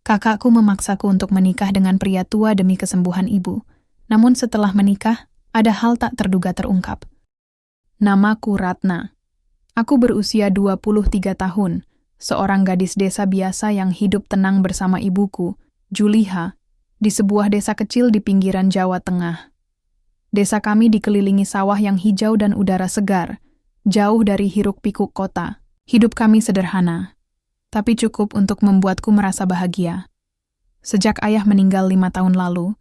Kakakku memaksaku untuk menikah dengan pria tua demi kesembuhan ibu. Namun setelah menikah, ada hal tak terduga terungkap. Namaku Ratna. Aku berusia 23 tahun, seorang gadis desa biasa yang hidup tenang bersama ibuku, Juliha, di sebuah desa kecil di pinggiran Jawa Tengah. Desa kami dikelilingi sawah yang hijau dan udara segar, jauh dari hiruk-pikuk kota. Hidup kami sederhana, tapi cukup untuk membuatku merasa bahagia. Sejak ayah meninggal 5 tahun lalu,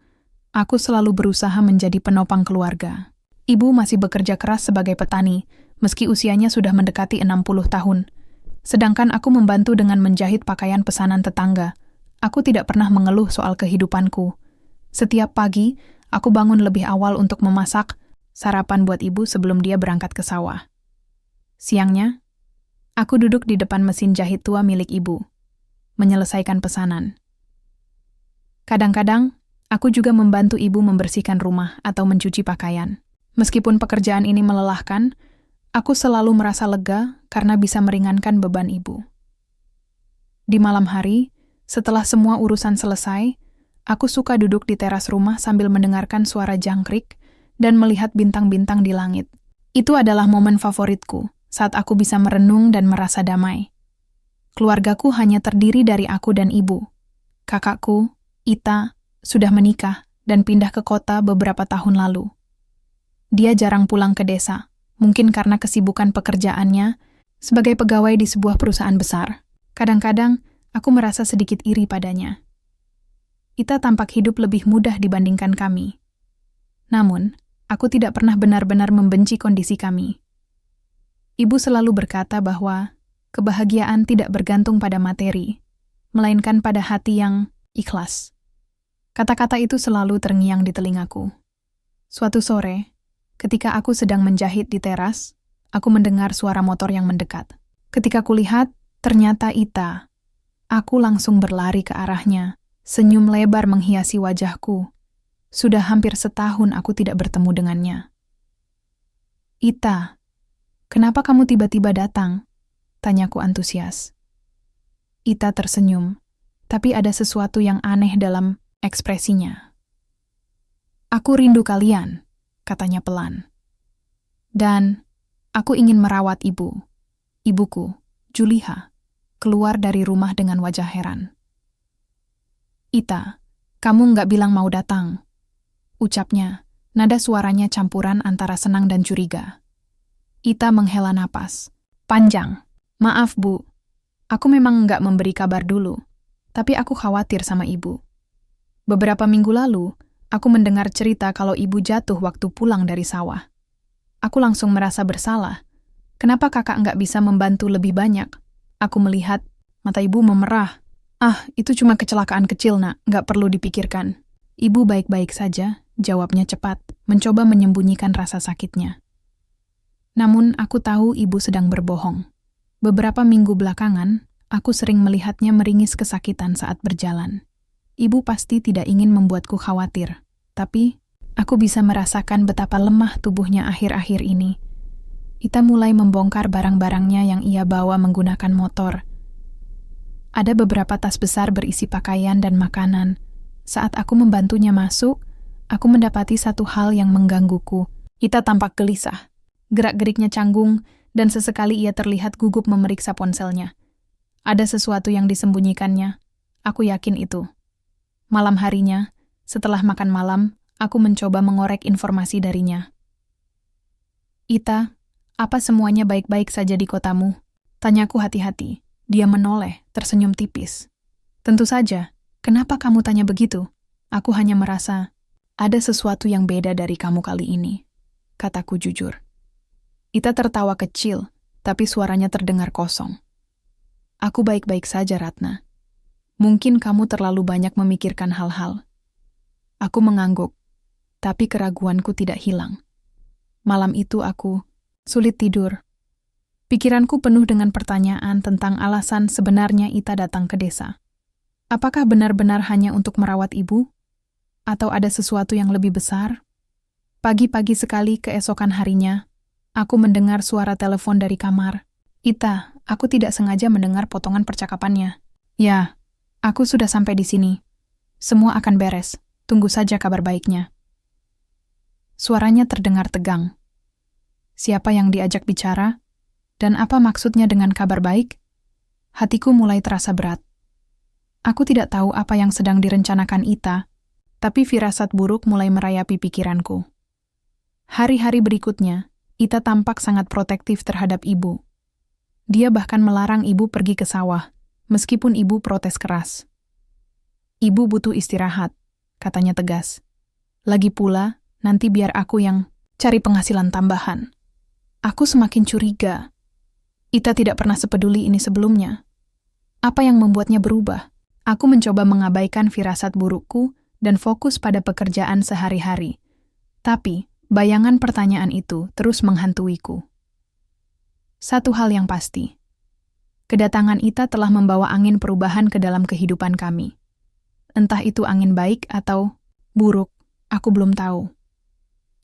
aku selalu berusaha menjadi penopang keluarga. Ibu masih bekerja keras sebagai petani, meski usianya sudah mendekati 60 tahun. Sedangkan aku membantu dengan menjahit pakaian pesanan tetangga. Aku tidak pernah mengeluh soal kehidupanku. Setiap pagi, aku bangun lebih awal untuk memasak sarapan buat ibu sebelum dia berangkat ke sawah. Siangnya, aku duduk di depan mesin jahit tua milik ibu, menyelesaikan pesanan. Kadang-kadang, aku juga membantu ibu membersihkan rumah atau mencuci pakaian. Meskipun pekerjaan ini melelahkan, aku selalu merasa lega karena bisa meringankan beban ibu. Di malam hari, setelah semua urusan selesai, aku suka duduk di teras rumah sambil mendengarkan suara jangkrik dan melihat bintang-bintang di langit. Itu adalah momen favoritku saat aku bisa merenung dan merasa damai. Keluargaku hanya terdiri dari aku dan ibu. Kakakku, Ita, sudah menikah dan pindah ke kota beberapa tahun lalu. Dia jarang pulang ke desa, mungkin karena kesibukan pekerjaannya sebagai pegawai di sebuah perusahaan besar. Kadang-kadang, aku merasa sedikit iri padanya. Ita tampak hidup lebih mudah dibandingkan kami. Namun, aku tidak pernah benar-benar membenci kondisi kami. Ibu selalu berkata bahwa kebahagiaan tidak bergantung pada materi, melainkan pada hati yang ikhlas. Kata-kata itu selalu terngiang di telingaku. Suatu sore, ketika aku sedang menjahit di teras, aku mendengar suara motor yang mendekat. Ketika kulihat, ternyata Ita. Aku langsung berlari ke arahnya. Senyum lebar menghiasi wajahku. Sudah hampir setahun aku tidak bertemu dengannya. Ita, kenapa kamu tiba-tiba datang? Tanyaku antusias. Ita tersenyum, tapi ada sesuatu yang aneh dalam ekspresinya. Aku rindu kalian, katanya pelan. Dan aku ingin merawat ibuku, Juliha, keluar dari rumah dengan wajah heran. Ita, kamu nggak bilang mau datang, ucapnya, nada suaranya campuran antara senang dan curiga. Ita menghela napas. Panjang. Maaf, Bu. Aku memang nggak memberi kabar dulu, tapi aku khawatir sama ibu. Beberapa minggu lalu, aku mendengar cerita kalau ibu jatuh waktu pulang dari sawah. Aku langsung merasa bersalah. Kenapa kakak nggak bisa membantu lebih banyak? Aku melihat mata ibu memerah. Ah, itu cuma kecelakaan kecil, Nak. Nggak perlu dipikirkan. Ibu baik-baik saja, jawabnya cepat, mencoba menyembunyikan rasa sakitnya. Namun aku tahu ibu sedang berbohong. Beberapa minggu belakangan, aku sering melihatnya meringis kesakitan saat berjalan. Ibu pasti tidak ingin membuatku khawatir, tapi aku bisa merasakan betapa lemah tubuhnya akhir-akhir ini. Ita mulai membongkar barang-barangnya yang ia bawa menggunakan motor. Ada beberapa tas besar berisi pakaian dan makanan. Saat aku membantunya masuk, aku mendapati satu hal yang menggangguku. Ita tampak gelisah. Gerak-geriknya canggung, dan sesekali ia terlihat gugup memeriksa ponselnya. Ada sesuatu yang disembunyikannya. Aku yakin itu. Malam harinya, setelah makan malam, aku mencoba mengorek informasi darinya. Ita, apa semuanya baik-baik saja di kotamu? Tanyaku hati-hati. Dia menoleh, tersenyum tipis. Tentu saja, kenapa kamu tanya begitu? Aku hanya merasa, ada sesuatu yang beda dari kamu kali ini, kataku jujur. Ita tertawa kecil, tapi suaranya terdengar kosong. Aku baik-baik saja, Ratna. Mungkin kamu terlalu banyak memikirkan hal-hal. Aku mengangguk, tapi keraguanku tidak hilang. Malam itu aku sulit tidur. Pikiranku penuh dengan pertanyaan tentang alasan sebenarnya Ita datang ke desa. Apakah benar-benar hanya untuk merawat ibu? Atau ada sesuatu yang lebih besar? Pagi-pagi sekali keesokan harinya, aku mendengar suara telepon dari kamar. Ita, aku tidak sengaja mendengar potongan percakapannya. Ya, Aku sudah sampai di sini. Semua akan beres. Tunggu saja kabar baiknya. Suaranya terdengar tegang. Siapa yang diajak bicara? Dan apa maksudnya dengan kabar baik? Hatiku mulai terasa berat. Aku tidak tahu apa yang sedang direncanakan Ita, tapi firasat buruk mulai merayapi pikiranku. Hari-hari berikutnya, Ita tampak sangat protektif terhadap ibu. Dia bahkan melarang ibu pergi ke sawah, meskipun ibu protes keras. Ibu butuh istirahat, katanya tegas. Lagi pula, nanti biar aku yang cari penghasilan tambahan. Aku semakin curiga. Ita tidak pernah sepeduli ini sebelumnya. Apa yang membuatnya berubah? Aku mencoba mengabaikan firasat burukku dan fokus pada pekerjaan sehari-hari. Tapi, bayangan pertanyaan itu terus menghantuiku. Satu hal yang pasti. Kedatangan Ita telah membawa angin perubahan ke dalam kehidupan kami. Entah itu angin baik atau buruk, aku belum tahu.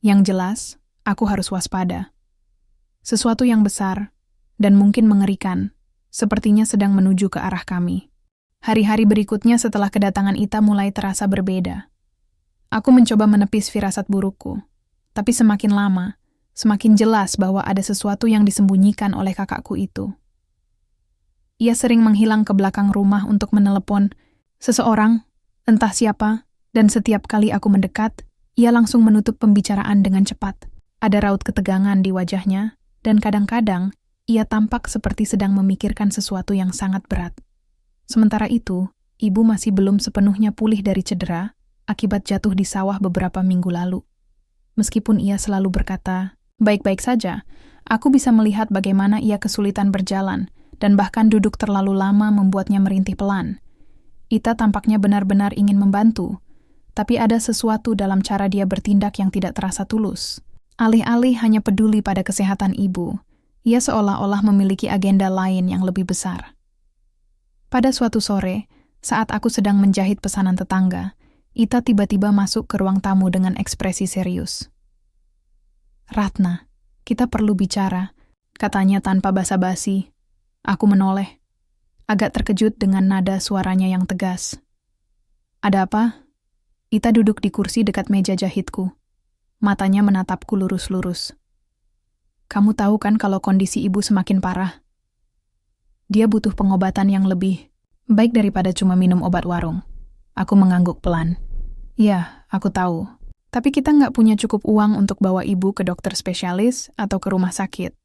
Yang jelas, aku harus waspada. Sesuatu yang besar dan mungkin mengerikan, sepertinya sedang menuju ke arah kami. Hari-hari berikutnya setelah kedatangan Ita mulai terasa berbeda. Aku mencoba menepis firasat burukku, tapi semakin lama, semakin jelas bahwa ada sesuatu yang disembunyikan oleh kakakku itu. Ia sering menghilang ke belakang rumah untuk menelepon seseorang, entah siapa, dan setiap kali aku mendekat, ia langsung menutup pembicaraan dengan cepat. Ada raut ketegangan di wajahnya, dan kadang-kadang ia tampak seperti sedang memikirkan sesuatu yang sangat berat. Sementara itu, ibu masih belum sepenuhnya pulih dari cedera akibat jatuh di sawah beberapa minggu lalu. Meskipun ia selalu berkata, baik-baik saja, aku bisa melihat bagaimana ia kesulitan berjalan dan bahkan duduk terlalu lama membuatnya merintih pelan. Ita tampaknya benar-benar ingin membantu, tapi ada sesuatu dalam cara dia bertindak yang tidak terasa tulus. Alih-alih hanya peduli pada kesehatan ibu, ia seolah-olah memiliki agenda lain yang lebih besar. Pada suatu sore, saat aku sedang menjahit pesanan tetangga, Ita tiba-tiba masuk ke ruang tamu dengan ekspresi serius. Ratna, kita perlu bicara, katanya tanpa basa-basi. Aku menoleh, agak terkejut dengan nada suaranya yang tegas. Ada apa? Ita duduk di kursi dekat meja jahitku. Matanya menatapku lurus-lurus. Kamu tahu kan kalau kondisi ibu semakin parah? Dia butuh pengobatan yang lebih baik daripada cuma minum obat warung. Aku mengangguk pelan. Ya, aku tahu. Tapi kita nggak punya cukup uang untuk bawa ibu ke dokter spesialis atau ke rumah sakit.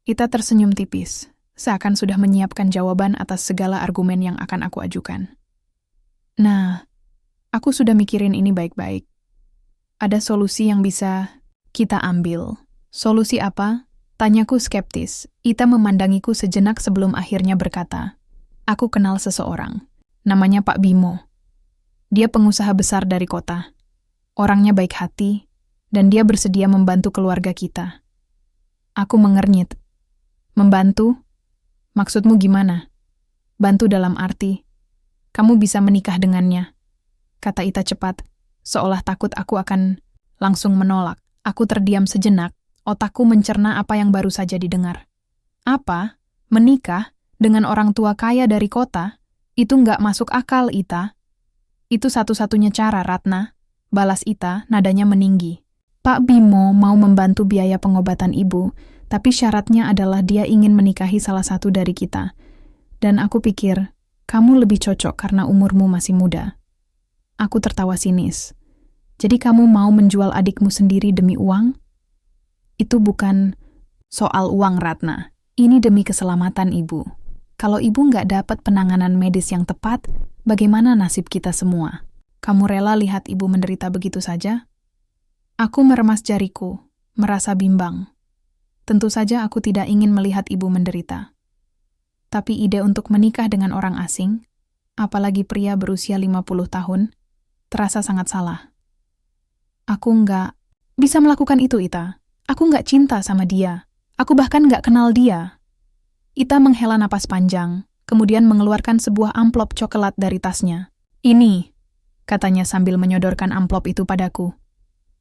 Ita tersenyum tipis, seakan sudah menyiapkan jawaban atas segala argumen yang akan aku ajukan. Nah, aku sudah mikirin ini baik-baik. Ada solusi yang bisa kita ambil. Solusi apa? Tanyaku skeptis. Ita memandangiku sejenak sebelum akhirnya berkata, aku kenal seseorang. Namanya Pak Bimo. Dia pengusaha besar dari kota. Orangnya baik hati, dan dia bersedia membantu keluarga kita. Aku mengernyit. Membantu? Maksudmu gimana? Bantu dalam arti, kamu bisa menikah dengannya. Kata Ita cepat, seolah takut aku akan langsung menolak. Aku terdiam sejenak, otakku mencerna apa yang baru saja didengar. Apa? Menikah? Dengan orang tua kaya dari kota? Itu nggak masuk akal, Ita. Itu satu-satunya cara, Ratna. Balas Ita, nadanya meninggi. Pak Bimo mau membantu biaya pengobatan ibu, tapi syaratnya adalah dia ingin menikahi salah satu dari kita. Dan aku pikir, kamu lebih cocok karena umurmu masih muda. Aku tertawa sinis. Jadi kamu mau menjual adikmu sendiri demi uang? Itu bukan soal uang, Ratna. Ini demi keselamatan ibu. Kalau ibu nggak dapat penanganan medis yang tepat, bagaimana nasib kita semua? Kamu rela lihat ibu menderita begitu saja? Aku meremas jariku, merasa bimbang. Tentu saja aku tidak ingin melihat ibu menderita. Tapi ide untuk menikah dengan orang asing, apalagi pria berusia 50 tahun, terasa sangat salah. Aku nggak bisa melakukan itu, Ita. Aku nggak cinta sama dia. Aku bahkan nggak kenal dia. Ita menghela napas panjang, kemudian mengeluarkan sebuah amplop coklat dari tasnya. Ini, katanya sambil menyodorkan amplop itu padaku.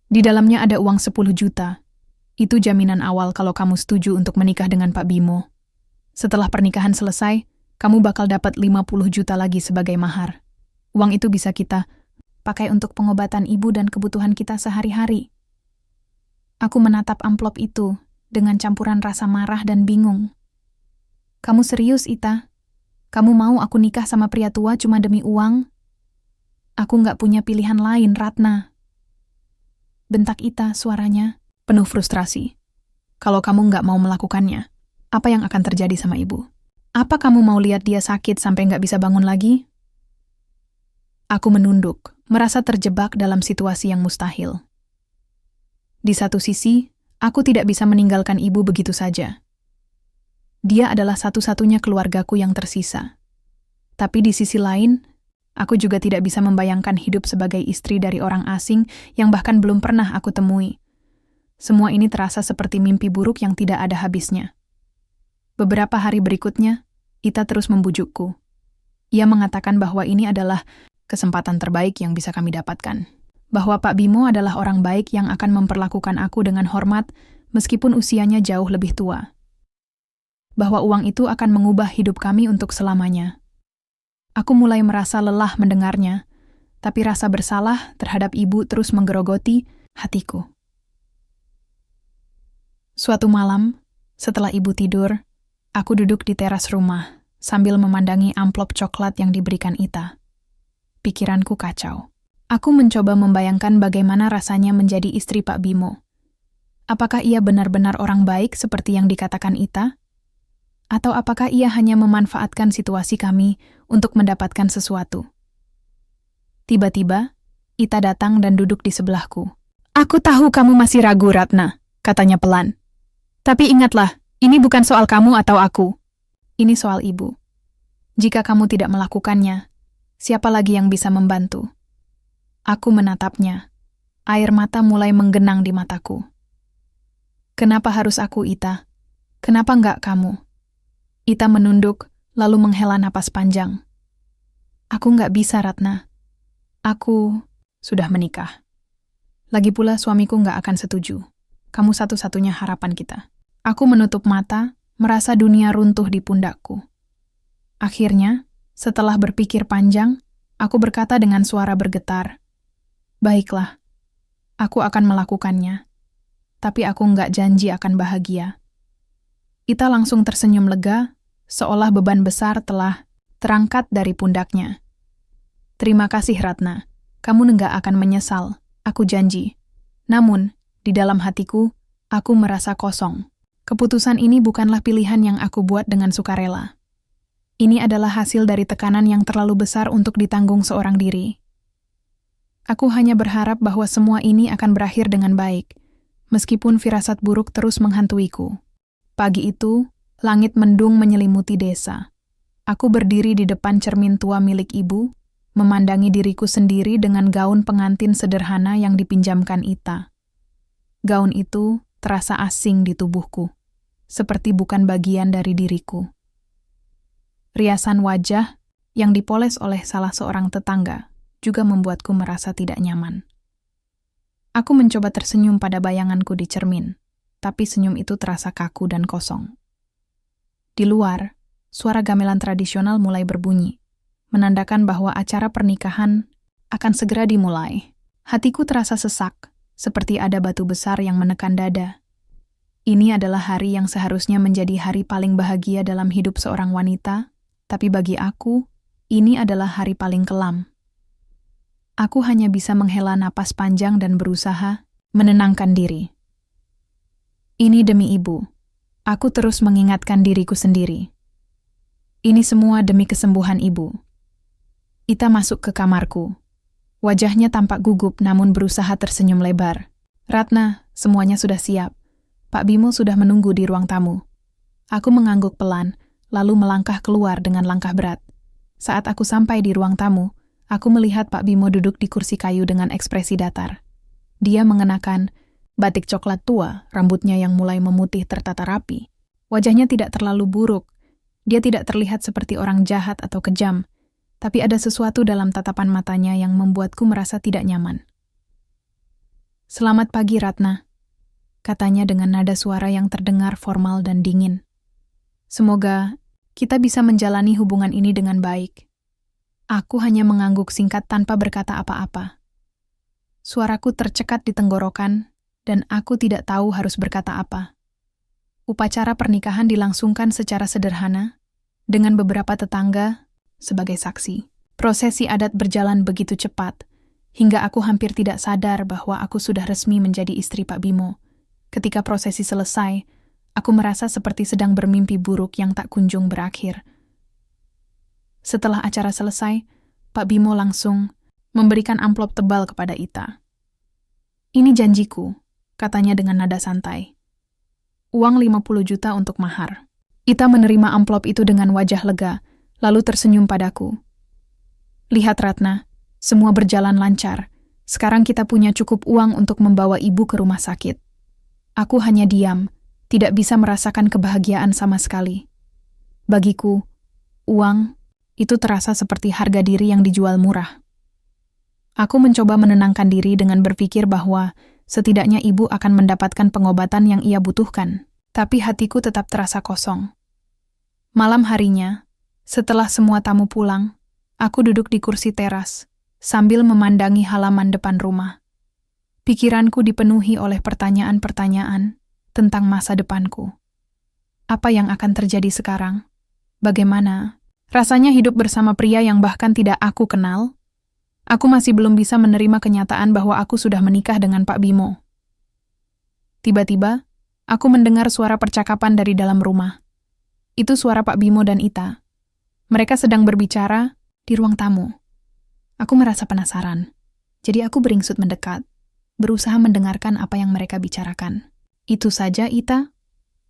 Di dalamnya ada uang 10 juta. Itu jaminan awal kalau kamu setuju untuk menikah dengan Pak Bimo. Setelah pernikahan selesai, Kamu bakal dapat 50 juta lagi sebagai mahar. Uang itu bisa kita pakai untuk pengobatan ibu dan kebutuhan kita sehari-hari. Aku menatap amplop itu dengan campuran rasa marah dan bingung. Kamu serius, Ita? Kamu mau aku nikah sama pria tua cuma demi uang? Aku nggak punya pilihan lain, Ratna. Bentak Ita suaranya penuh frustrasi. Kalau kamu nggak mau melakukannya, apa yang akan terjadi sama ibu? Apa kamu mau lihat dia sakit sampai nggak bisa bangun lagi? Aku menunduk, merasa terjebak dalam situasi yang mustahil. Di satu sisi, aku tidak bisa meninggalkan ibu begitu saja. Dia adalah satu-satunya keluargaku yang tersisa. Tapi di sisi lain, aku juga tidak bisa membayangkan hidup sebagai istri dari orang asing yang bahkan belum pernah aku temui. Semua ini terasa seperti mimpi buruk yang tidak ada habisnya. Beberapa hari berikutnya, Ita terus membujukku. Ia mengatakan bahwa ini adalah kesempatan terbaik yang bisa kami dapatkan. Bahwa Pak Bimo adalah orang baik yang akan memperlakukan aku dengan hormat meskipun usianya jauh lebih tua. Bahwa uang itu akan mengubah hidup kami untuk selamanya. Aku mulai merasa lelah mendengarnya, tapi rasa bersalah terhadap ibu terus menggerogoti hatiku. Suatu malam, setelah ibu tidur, aku duduk di teras rumah sambil memandangi amplop coklat yang diberikan Ita. Pikiranku kacau. Aku mencoba membayangkan bagaimana rasanya menjadi istri Pak Bimo. Apakah ia benar-benar orang baik seperti yang dikatakan Ita? Atau apakah ia hanya memanfaatkan situasi kami untuk mendapatkan sesuatu? Tiba-tiba, Ita datang dan duduk di sebelahku. Aku tahu kamu masih ragu, Ratna, katanya pelan. Tapi ingatlah, ini bukan soal kamu atau aku. Ini soal ibu. Jika kamu tidak melakukannya, siapa lagi yang bisa membantu? Aku menatapnya. Air mata mulai menggenang di mataku. Kenapa harus aku, Ita? Kenapa enggak kamu? Ita menunduk, lalu menghela napas panjang. Aku enggak bisa, Ratna. Aku sudah menikah. Lagi pula suamiku enggak akan setuju. Kamu satu-satunya harapan kita. Aku menutup mata, merasa dunia runtuh di pundakku. Akhirnya, setelah berpikir panjang, aku berkata dengan suara bergetar, "Baiklah, aku akan melakukannya, tapi aku nggak janji akan bahagia." Ita langsung tersenyum lega, seolah beban besar telah terangkat dari pundaknya. "Terima kasih, Ratna. Kamu nggak akan menyesal, aku janji." Namun, di dalam hatiku, aku merasa kosong. Keputusan ini bukanlah pilihan yang aku buat dengan sukarela. Ini adalah hasil dari tekanan yang terlalu besar untuk ditanggung seorang diri. Aku hanya berharap bahwa semua ini akan berakhir dengan baik, meskipun firasat buruk terus menghantuiku. Pagi itu, langit mendung menyelimuti desa. Aku berdiri di depan cermin tua milik ibu, memandangi diriku sendiri dengan gaun pengantin sederhana yang dipinjamkan Ita. Gaun itu terasa asing di tubuhku, seperti bukan bagian dari diriku. Riasan wajah yang dipoles oleh salah seorang tetangga juga membuatku merasa tidak nyaman. Aku mencoba tersenyum pada bayanganku di cermin, tapi senyum itu terasa kaku dan kosong. Di luar, suara gamelan tradisional mulai berbunyi, menandakan bahwa acara pernikahan akan segera dimulai. Hatiku terasa sesak, seperti ada batu besar yang menekan dada. Ini adalah hari yang seharusnya menjadi hari paling bahagia dalam hidup seorang wanita, tapi bagi aku, ini adalah hari paling kelam. Aku hanya bisa menghela napas panjang dan berusaha menenangkan diri. Ini demi ibu. Aku terus mengingatkan diriku sendiri. Ini semua demi kesembuhan ibu. Ita masuk ke kamarku. Wajahnya tampak gugup namun berusaha tersenyum lebar. "Ratna, semuanya sudah siap. Pak Bimo sudah menunggu di ruang tamu." Aku mengangguk pelan, lalu melangkah keluar dengan langkah berat. Saat aku sampai di ruang tamu, aku melihat Pak Bimo duduk di kursi kayu dengan ekspresi datar. Dia mengenakan batik coklat tua, rambutnya yang mulai memutih tertata rapi. Wajahnya tidak terlalu buruk. Dia tidak terlihat seperti orang jahat atau kejam, tapi ada sesuatu dalam tatapan matanya yang membuatku merasa tidak nyaman. "Selamat pagi, Ratna," katanya dengan nada suara yang terdengar formal dan dingin. "Semoga kita bisa menjalani hubungan ini dengan baik. Aku hanya mengangguk singkat tanpa berkata apa-apa. Suaraku tercekat di tenggorokan, dan aku tidak tahu harus berkata apa. Upacara pernikahan dilangsungkan secara sederhana, dengan beberapa tetangga sebagai saksi. Prosesi adat berjalan begitu cepat, hingga aku hampir tidak sadar bahwa aku sudah resmi menjadi istri Pak Bimo. Ketika prosesi selesai, aku merasa seperti sedang bermimpi buruk yang tak kunjung berakhir. Setelah acara selesai, Pak Bimo langsung memberikan amplop tebal kepada Ita. "Ini janjiku," katanya dengan nada santai. "Uang 50 juta untuk mahar." Ita menerima amplop itu dengan wajah lega, lalu tersenyum padaku. "Lihat Ratna, semua berjalan lancar. Sekarang kita punya cukup uang untuk membawa ibu ke rumah sakit." Aku hanya diam, tidak bisa merasakan kebahagiaan sama sekali. Bagiku, uang itu terasa seperti harga diri yang dijual murah. Aku mencoba menenangkan diri dengan berpikir bahwa setidaknya ibu akan mendapatkan pengobatan yang ia butuhkan, tapi hatiku tetap terasa kosong. Malam harinya, setelah semua tamu pulang, aku duduk di kursi teras, sambil memandangi halaman depan rumah. Pikiranku dipenuhi oleh pertanyaan-pertanyaan tentang masa depanku. Apa yang akan terjadi sekarang? Bagaimana rasanya hidup bersama pria yang bahkan tidak aku kenal? Aku masih belum bisa menerima kenyataan bahwa aku sudah menikah dengan Pak Bimo. Tiba-tiba, aku mendengar suara percakapan dari dalam rumah. Itu suara Pak Bimo dan Ita. Mereka sedang berbicara di ruang tamu. Aku merasa penasaran, jadi aku beringsut mendekat, berusaha mendengarkan apa yang mereka bicarakan. "Itu saja, Ita?"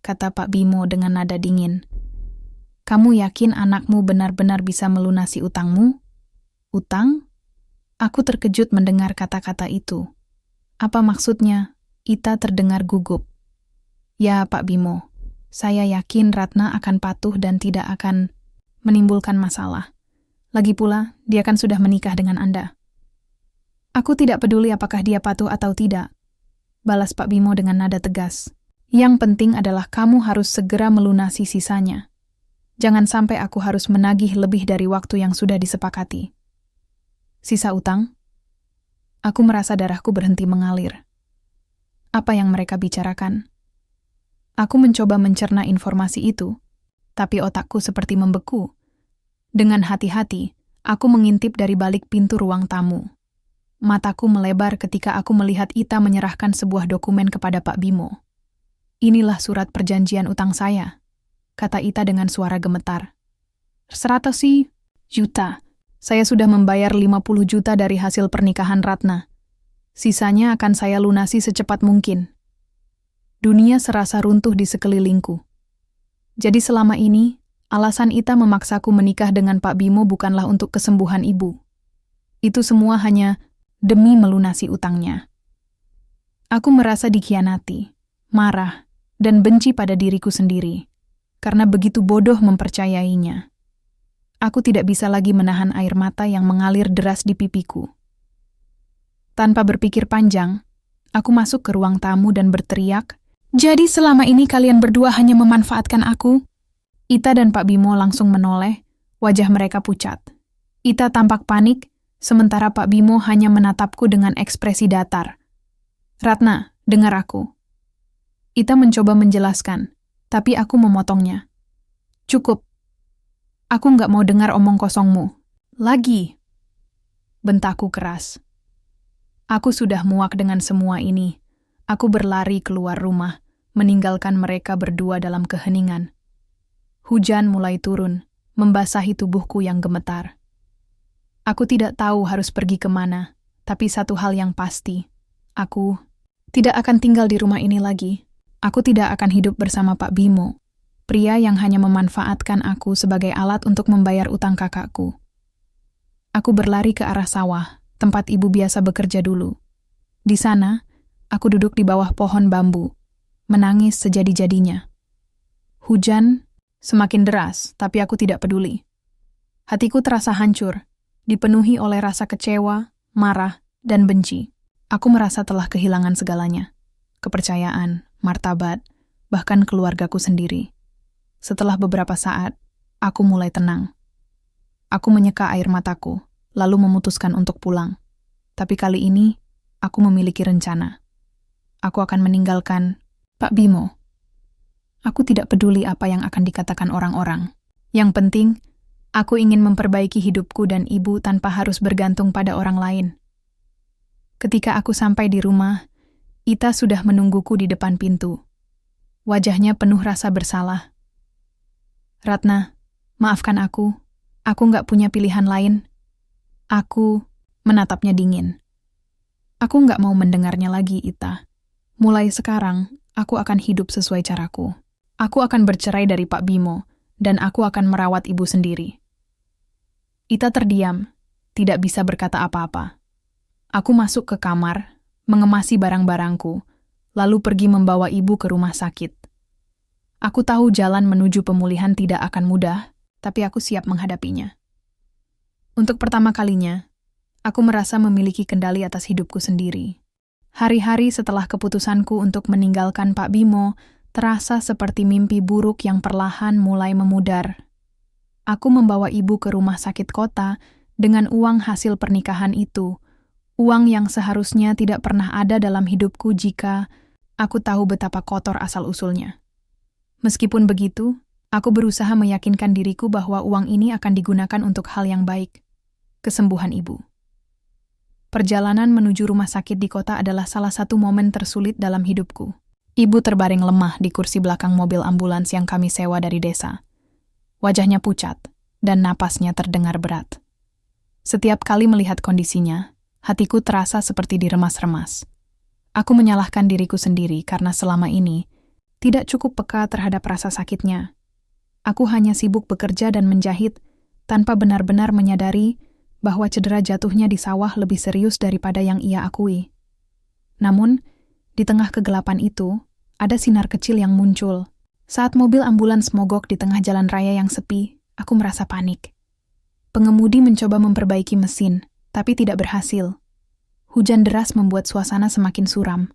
kata Pak Bimo dengan nada dingin. "Kamu yakin anakmu benar-benar bisa melunasi utangmu?" "Utang?" Aku terkejut mendengar kata-kata itu. Apa maksudnya? Ita terdengar gugup. "Ya, Pak Bimo, saya yakin Ratna akan patuh dan tidak akan menimbulkan masalah. Lagi pula, dia kan sudah menikah dengan Anda." "Aku tidak peduli apakah dia patuh atau tidak," balas Pak Bimo dengan nada tegas. "Yang penting adalah kamu harus segera melunasi sisanya. Jangan sampai aku harus menagih lebih dari waktu yang sudah disepakati." "Sisa utang?" Aku merasa darahku berhenti mengalir. Apa yang mereka bicarakan? Aku mencoba mencerna informasi itu, tapi otakku seperti membeku. Dengan hati-hati, aku mengintip dari balik pintu ruang tamu. Mataku melebar ketika aku melihat Ita menyerahkan sebuah dokumen kepada Pak Bimo. "Inilah surat perjanjian utang saya," kata Ita dengan suara gemetar. 100 juta. Saya sudah membayar 50 juta dari hasil pernikahan Ratna. Sisanya akan saya lunasi secepat mungkin." Dunia serasa runtuh di sekelilingku. Jadi selama ini, alasan Ita memaksaku menikah dengan Pak Bimo bukanlah untuk kesembuhan ibu. Itu semua hanya demi melunasi utangnya. Aku merasa dikhianati, marah, dan benci pada diriku sendiri, karena begitu bodoh mempercayainya. Aku tidak bisa lagi menahan air mata yang mengalir deras di pipiku. Tanpa berpikir panjang, aku masuk ke ruang tamu dan berteriak, "Jadi selama ini kalian berdua hanya memanfaatkan aku?" Ita dan Pak Bimo langsung menoleh, wajah mereka pucat. Ita tampak panik, sementara Pak Bimo hanya menatapku dengan ekspresi datar. "Ratna, dengar aku." Ita mencoba menjelaskan, tapi aku memotongnya. "Cukup. Aku nggak mau dengar omong kosongmu. Lagi." Bentakku keras. Aku sudah muak dengan semua ini. Aku berlari keluar rumah, meninggalkan mereka berdua dalam keheningan. Hujan mulai turun, membasahi tubuhku yang gemetar. Aku tidak tahu harus pergi kemana, tapi satu hal yang pasti, aku tidak akan tinggal di rumah ini lagi. Aku tidak akan hidup bersama Pak Bimo, pria yang hanya memanfaatkan aku sebagai alat untuk membayar utang kakakku. Aku berlari ke arah sawah, tempat ibu biasa bekerja dulu. Di sana, aku duduk di bawah pohon bambu, menangis sejadi-jadinya. Hujan semakin deras, tapi aku tidak peduli. Hatiku terasa hancur, dipenuhi oleh rasa kecewa, marah, dan benci. Aku merasa telah kehilangan segalanya. Kepercayaan, martabat, bahkan keluargaku sendiri. Setelah beberapa saat, Aku mulai tenang. Aku menyeka air mataku, lalu memutuskan untuk pulang. Tapi kali ini, aku memiliki rencana. Aku akan meninggalkan Pak Bimo. Aku tidak peduli apa yang akan dikatakan orang-orang. Yang penting, aku ingin memperbaiki hidupku dan ibu tanpa harus bergantung pada orang lain. Ketika aku sampai di rumah, Ita sudah menungguku di depan pintu. Wajahnya penuh rasa bersalah. Ratna, maafkan aku nggak punya pilihan lain. Aku menatapnya dingin. Aku nggak mau mendengarnya lagi, Ita. Mulai sekarang, aku akan hidup sesuai caraku. Aku akan bercerai dari Pak Bimo, dan aku akan merawat ibu sendiri. Ita terdiam, tidak bisa berkata apa-apa. Aku masuk ke kamar, mengemasi barang-barangku, lalu pergi membawa ibu ke rumah sakit. Aku tahu jalan menuju pemulihan tidak akan mudah, tapi aku siap menghadapinya. Untuk pertama kalinya, aku merasa memiliki kendali atas hidupku sendiri. Hari-hari setelah keputusanku untuk meninggalkan Pak Bimo, terasa seperti mimpi buruk yang perlahan mulai memudar. Aku membawa ibu ke rumah sakit kota dengan uang hasil pernikahan itu, uang yang seharusnya tidak pernah ada dalam hidupku jika aku tahu betapa kotor asal-usulnya. Meskipun begitu, aku berusaha meyakinkan diriku bahwa uang ini akan digunakan untuk hal yang baik, kesembuhan ibu. Perjalanan menuju rumah sakit di kota adalah salah satu momen tersulit dalam hidupku. Ibu terbaring lemah di kursi belakang mobil ambulans yang kami sewa dari desa. Wajahnya pucat, dan napasnya terdengar berat. Setiap kali melihat kondisinya, hatiku terasa seperti diremas-remas. Aku menyalahkan diriku sendiri karena selama ini tidak cukup peka terhadap rasa sakitnya. Aku hanya sibuk bekerja dan menjahit tanpa benar-benar menyadari bahwa cedera jatuhnya di sawah lebih serius daripada yang ia akui. Namun, di tengah kegelapan itu, ada sinar kecil yang muncul. Saat mobil ambulans mogok di tengah jalan raya yang sepi, aku merasa panik. Pengemudi mencoba memperbaiki mesin, tapi tidak berhasil. Hujan deras membuat suasana semakin suram.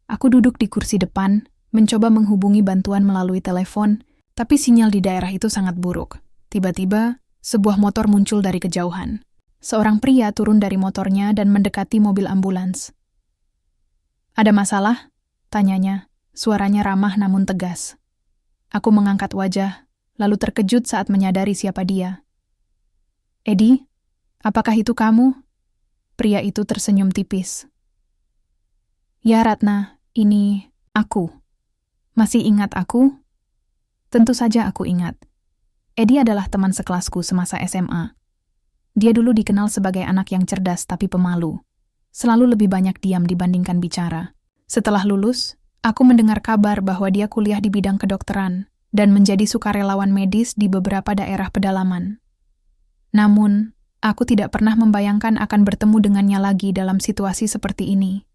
Aku duduk di kursi depan, mencoba menghubungi bantuan melalui telepon, tapi sinyal di daerah itu sangat buruk. Tiba-tiba, sebuah motor muncul dari kejauhan. Seorang pria turun dari motornya dan mendekati mobil ambulans. "Ada masalah?" tanyanya. Suaranya ramah namun tegas. Aku mengangkat wajah, lalu terkejut saat menyadari siapa dia. "Edi, apakah itu kamu?" Pria itu tersenyum tipis. "Ya Ratna, ini aku. Masih ingat aku?" Tentu saja aku ingat. Edi adalah teman sekelasku semasa SMA. Dia dulu dikenal sebagai anak yang cerdas tapi pemalu. Selalu lebih banyak diam dibandingkan bicara. Setelah lulus, aku mendengar kabar bahwa dia kuliah di bidang kedokteran dan menjadi sukarelawan medis di beberapa daerah pedalaman. Namun, aku tidak pernah membayangkan akan bertemu dengannya lagi dalam situasi seperti ini.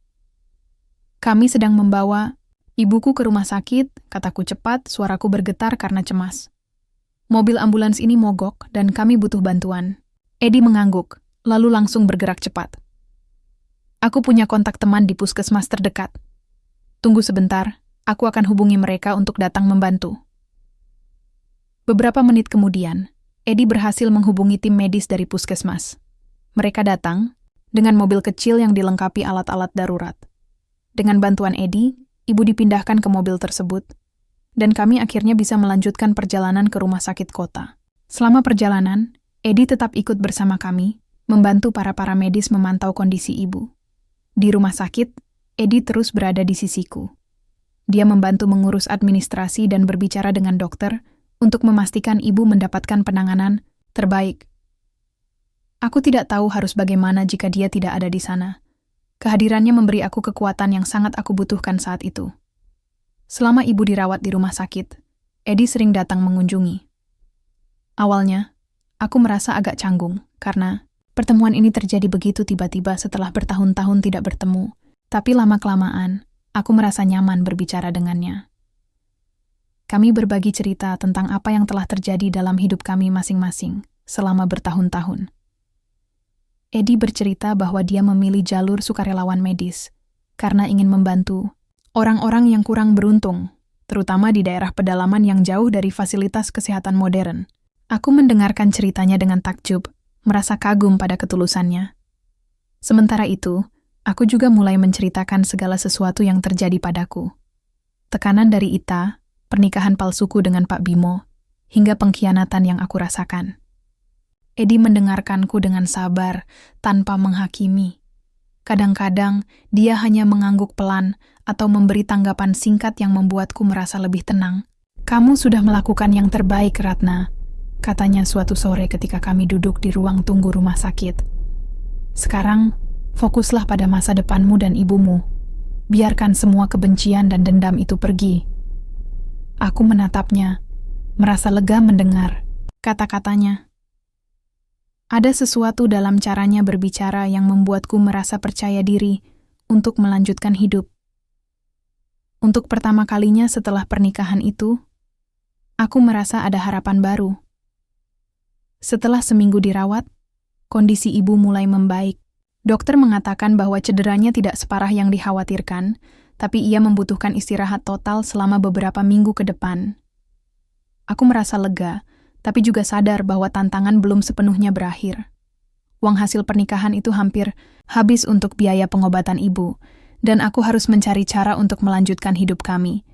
"Kami sedang membawa ibuku ke rumah sakit," kataku cepat, suaraku bergetar karena cemas. "Mobil ambulans ini mogok dan kami butuh bantuan." Edi mengangguk, lalu langsung bergerak cepat. "Aku punya kontak teman di puskesmas terdekat. Tunggu sebentar, aku akan hubungi mereka untuk datang membantu." Beberapa menit kemudian, Edi berhasil menghubungi tim medis dari puskesmas. Mereka datang dengan mobil kecil yang dilengkapi alat-alat darurat. Dengan bantuan Edi, ibu dipindahkan ke mobil tersebut, dan kami akhirnya bisa melanjutkan perjalanan ke rumah sakit kota. Selama perjalanan, Edi tetap ikut bersama kami, membantu para medis memantau kondisi ibu. Di rumah sakit, Edi terus berada di sisiku. Dia membantu mengurus administrasi dan berbicara dengan dokter untuk memastikan ibu mendapatkan penanganan terbaik. Aku tidak tahu harus bagaimana jika dia tidak ada di sana. Kehadirannya memberi aku kekuatan yang sangat aku butuhkan saat itu. Selama ibu dirawat di rumah sakit, Edi sering datang mengunjungi. Awalnya, aku merasa agak canggung karena pertemuan ini terjadi begitu tiba-tiba setelah bertahun-tahun tidak bertemu. Tapi lama-kelamaan, aku merasa nyaman berbicara dengannya. Kami berbagi cerita tentang apa yang telah terjadi dalam hidup kami masing-masing selama bertahun-tahun. Edi bercerita bahwa dia memilih jalur sukarelawan medis karena ingin membantu orang-orang yang kurang beruntung, terutama di daerah pedalaman yang jauh dari fasilitas kesehatan modern. Aku mendengarkan ceritanya dengan takjub, merasa kagum pada ketulusannya. Sementara itu, aku juga mulai menceritakan segala sesuatu yang terjadi padaku. Tekanan dari Ita, pernikahan palsuku dengan Pak Bimo, hingga pengkhianatan yang aku rasakan. Edi mendengarkanku dengan sabar, tanpa menghakimi. Kadang-kadang, dia hanya mengangguk pelan atau memberi tanggapan singkat yang membuatku merasa lebih tenang. "Kamu sudah melakukan yang terbaik, Ratna," katanya suatu sore ketika kami duduk di ruang tunggu rumah sakit. "Sekarang, fokuslah pada masa depanmu dan ibumu. Biarkan semua kebencian dan dendam itu pergi." Aku menatapnya, merasa lega mendengar kata-katanya. Ada sesuatu dalam caranya berbicara yang membuatku merasa percaya diri untuk melanjutkan hidup. Untuk pertama kalinya setelah pernikahan itu, aku merasa ada harapan baru. Setelah seminggu dirawat, kondisi ibu mulai membaik. Dokter mengatakan bahwa cederanya tidak separah yang dikhawatirkan, tapi ia membutuhkan istirahat total selama beberapa minggu ke depan. Aku merasa lega, tapi juga sadar bahwa tantangan belum sepenuhnya berakhir. Uang hasil pernikahan itu hampir habis untuk biaya pengobatan ibu, dan aku harus mencari cara untuk melanjutkan hidup kami.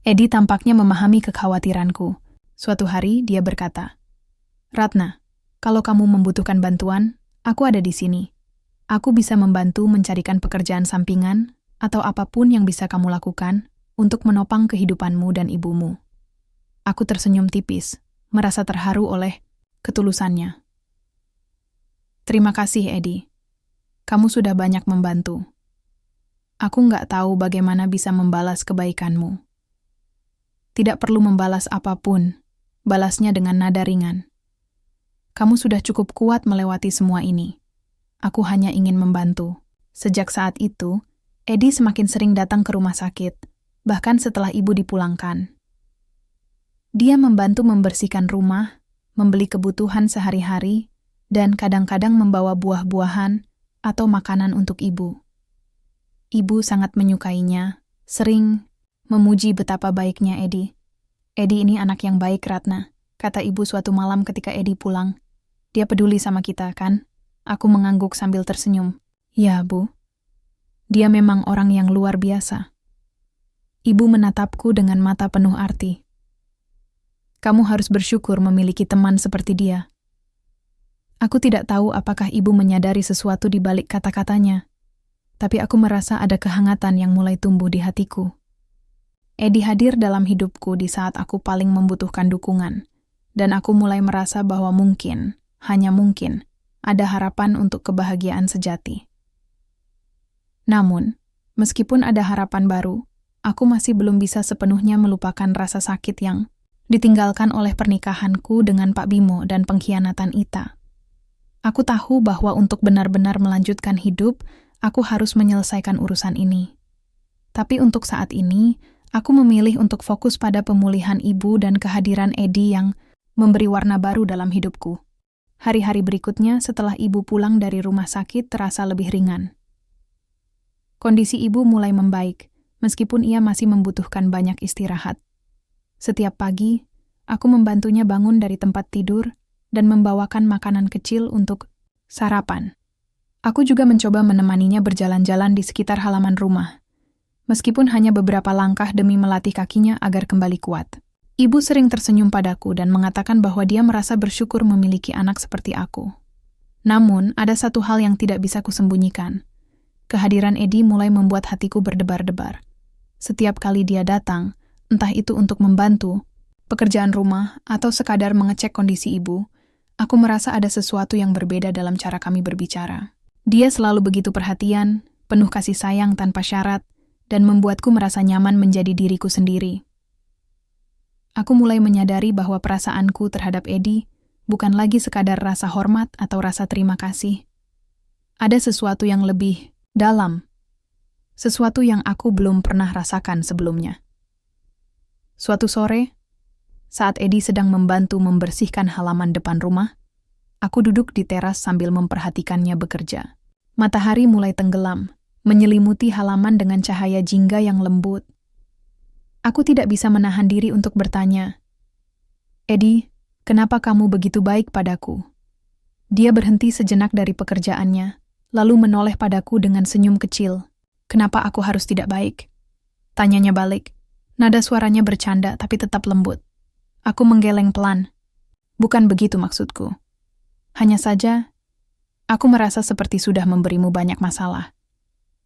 Edi tampaknya memahami kekhawatiranku. Suatu hari dia berkata, "Ratna, kalau kamu membutuhkan bantuan, aku ada di sini. Aku bisa membantu mencarikan pekerjaan sampingan atau apapun yang bisa kamu lakukan untuk menopang kehidupanmu dan ibumu." Aku tersenyum tipis, merasa terharu oleh ketulusannya. "Terima kasih, Edi. Kamu sudah banyak membantu. Aku nggak tahu bagaimana bisa membalas kebaikanmu." "Tidak perlu membalas apapun, balasnya dengan nada ringan. Kamu sudah cukup kuat melewati semua ini. Aku hanya ingin membantu." Sejak saat itu, Edi semakin sering datang ke rumah sakit, bahkan setelah ibu dipulangkan. Dia membantu membersihkan rumah, membeli kebutuhan sehari-hari, dan kadang-kadang membawa buah-buahan atau makanan untuk ibu. Ibu sangat menyukainya, sering memuji betapa baiknya Edi. "Edi ini anak yang baik, Ratna," kata ibu suatu malam ketika Edi pulang. "Dia peduli sama kita, kan?" Aku mengangguk sambil tersenyum. "Ya, Bu. Dia memang orang yang luar biasa." Ibu menatapku dengan mata penuh arti. "Kamu harus bersyukur memiliki teman seperti dia." Aku tidak tahu apakah ibu menyadari sesuatu di balik kata-katanya, tapi aku merasa ada kehangatan yang mulai tumbuh di hatiku. Edi hadir dalam hidupku di saat aku paling membutuhkan dukungan, dan aku mulai merasa bahwa mungkin, hanya mungkin, ada harapan untuk kebahagiaan sejati. Namun, meskipun ada harapan baru, aku masih belum bisa sepenuhnya melupakan rasa sakit yang ditinggalkan oleh pernikahanku dengan Pak Bimo dan pengkhianatan Ita. Aku tahu bahwa untuk benar-benar melanjutkan hidup, aku harus menyelesaikan urusan ini. Tapi untuk saat ini, aku memilih untuk fokus pada pemulihan ibu dan kehadiran Edi yang memberi warna baru dalam hidupku. Hari-hari berikutnya setelah ibu pulang dari rumah sakit terasa lebih ringan. Kondisi ibu mulai membaik, meskipun ia masih membutuhkan banyak istirahat. Setiap pagi, aku membantunya bangun dari tempat tidur dan membawakan makanan kecil untuk sarapan. Aku juga mencoba menemaninya berjalan-jalan di sekitar halaman rumah, meskipun hanya beberapa langkah demi melatih kakinya agar kembali kuat. Ibu sering tersenyum padaku dan mengatakan bahwa dia merasa bersyukur memiliki anak seperti aku. Namun, ada satu hal yang tidak bisa kusembunyikan. Kehadiran Edi mulai membuat hatiku berdebar-debar. Setiap kali dia datang, entah itu untuk membantu, pekerjaan rumah, atau sekadar mengecek kondisi ibu, aku merasa ada sesuatu yang berbeda dalam cara kami berbicara. Dia selalu begitu perhatian, penuh kasih sayang tanpa syarat, dan membuatku merasa nyaman menjadi diriku sendiri. Aku mulai menyadari bahwa perasaanku terhadap Edi bukan lagi sekadar rasa hormat atau rasa terima kasih. Ada sesuatu yang lebih dalam, sesuatu yang aku belum pernah rasakan sebelumnya. Suatu sore, saat Edi sedang membantu membersihkan halaman depan rumah, aku duduk di teras sambil memperhatikannya bekerja. Matahari mulai tenggelam, menyelimuti halaman dengan cahaya jingga yang lembut. Aku tidak bisa menahan diri untuk bertanya, "Edi, Kenapa kamu begitu baik padaku? Dia berhenti sejenak dari pekerjaannya, lalu menoleh padaku dengan senyum kecil. Kenapa aku harus tidak baik? Tanyanya balik. Nada suaranya bercanda tapi tetap lembut. Aku menggeleng pelan. Bukan begitu maksudku. Hanya saja, aku merasa seperti sudah memberimu banyak masalah.